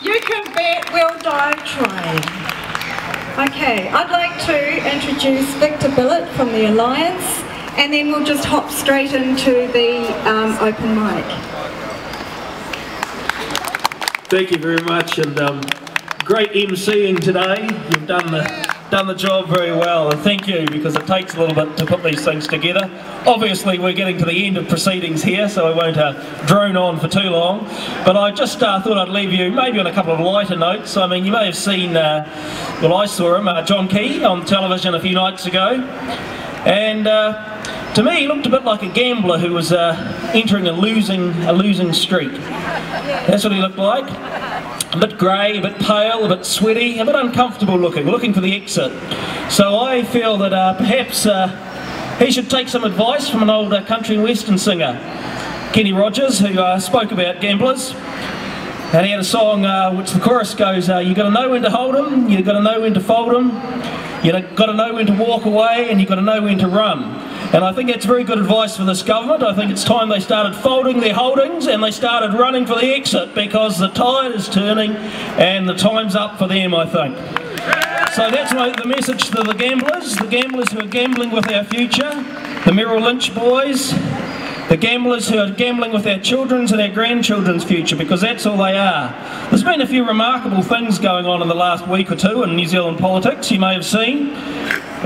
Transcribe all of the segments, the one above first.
You can bet we'll die trying. Okay, I'd like to introduce Victor Billot from the Alliance, and then we'll just hop straight into the open mic. Thank you very much, and great emceeing today. You've done the job very well, and thank you, because it takes a little bit to put these things together. Obviously we're getting to the end of proceedings here, so I won't drone on for too long, but I just thought I'd leave you maybe on a couple of lighter notes. I mean, you may have seen, well, I saw him, John Key, on television a few nights ago, and to me he looked a bit like a gambler who was entering a losing streak. That's what he looked like. A bit grey, a bit pale, a bit sweaty, a bit uncomfortable looking for the exit. So I feel that perhaps he should take some advice from an old country and western singer, Kenny Rogers, who spoke about gamblers. And he had a song which the chorus goes, you got to know when to hold 'em, you got to know when to fold 'em, you got to know when to walk away, and you got to know when to run. And I think that's very good advice for this government. I think it's time they started folding their holdings and they started running for the exit, because the tide is turning and the time's up for them, I think. So that's the message to the gamblers who are gambling with our future, the Merrill Lynch boys, the gamblers who are gambling with our children's and our grandchildren's future, because that's all they are. There's been a few remarkable things going on in the last week or two in New Zealand politics, you may have seen.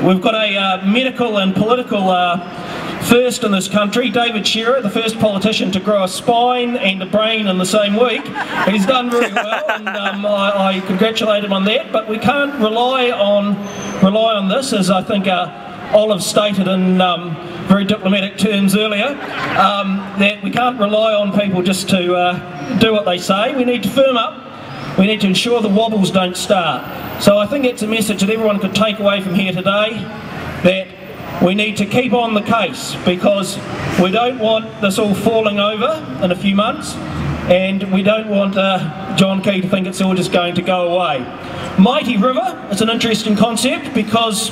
We've got a medical and political first in this country. David Shearer, the first politician to grow a spine and a brain in the same week. He's done very well, and I congratulate him on that, but we can't rely on this, as I think Olive stated in very diplomatic terms earlier, that we can't rely on people just to do what they say. We need to firm up. We need to ensure the wobbles don't start. So I think it's a message that everyone could take away from here today, that we need to keep on the case, because we don't want this all falling over in a few months, and we don't want John Key to think it's all just going to go away. Mighty River is an interesting concept, because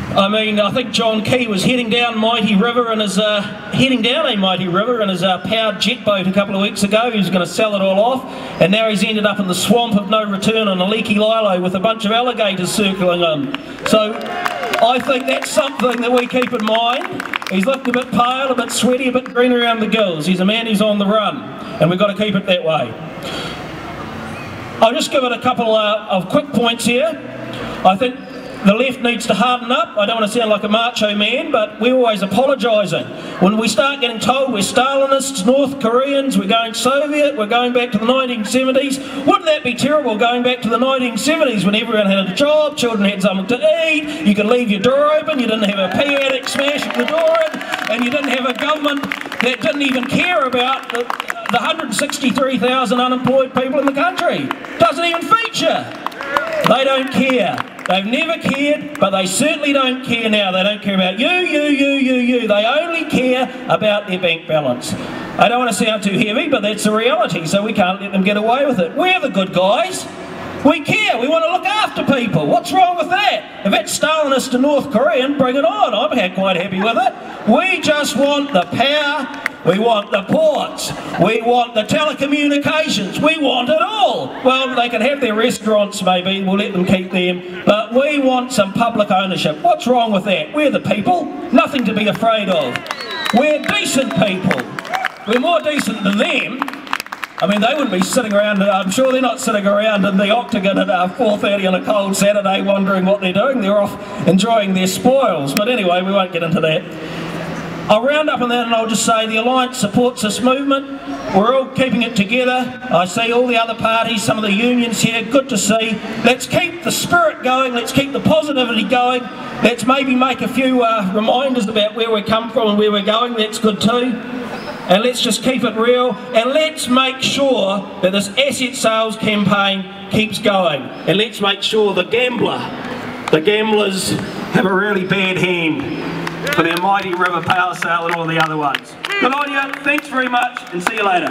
I mean, I think John Key was heading down a mighty river in his powered jet boat a couple of weeks ago. He was going to sell it all off, and now he's ended up in the swamp of no return on a leaky lilo with a bunch of alligators circling him. So I think that's something that we keep in mind. He's looking a bit pale, a bit sweaty, a bit green around the gills. He's a man who's on the run, and we've got to keep it that way. I'll just give it a couple of quick points here. I think the left needs to harden up. I don't want to sound like a macho man, but we're always apologising. When we start getting told we're Stalinists, North Koreans, we're going Soviet, we're going back to the 1970s, wouldn't that be terrible, going back to the 1970s when everyone had a job, children had something to eat, you could leave your door open, you didn't have a pea addict smashing the door in, and you didn't have a government that didn't even care about the 163,000 unemployed people in the country. Doesn't even feature. They don't care. They've never cared, but they certainly don't care now. They don't care about you. They only care about their bank balance. I don't want to sound too heavy, but that's the reality, so we can't let them get away with it. We're the good guys. We care. We want to look after people. What's wrong with that? If it's Stalinist and North Korean, bring it on. I'm quite happy with it. We just want the power. We want the ports, we want the telecommunications, we want it all. Well, they can have their restaurants maybe, we'll let them keep them, but we want some public ownership. What's wrong with that? We're the people, nothing to be afraid of. We're decent people. We're more decent than them. I mean, they wouldn't be sitting around, I'm sure they're not sitting around in the Octagon at 4:30 on a cold Saturday wondering what they're doing. They're off enjoying their spoils. But anyway, we won't get into that. I'll round up on that and I'll just say the Alliance supports this movement. We're all keeping it together. I see all the other parties, some of the unions here, good to see. Let's keep the spirit going, let's keep the positivity going. Let's maybe make a few reminders about where we come from and where we're going, that's good too. And let's just keep it real, and let's make sure that this asset sales campaign keeps going. And let's make sure the gamblers have a really bad hand for their Mighty River power sale and all the other ones. Good on you, thanks very much, and see you later.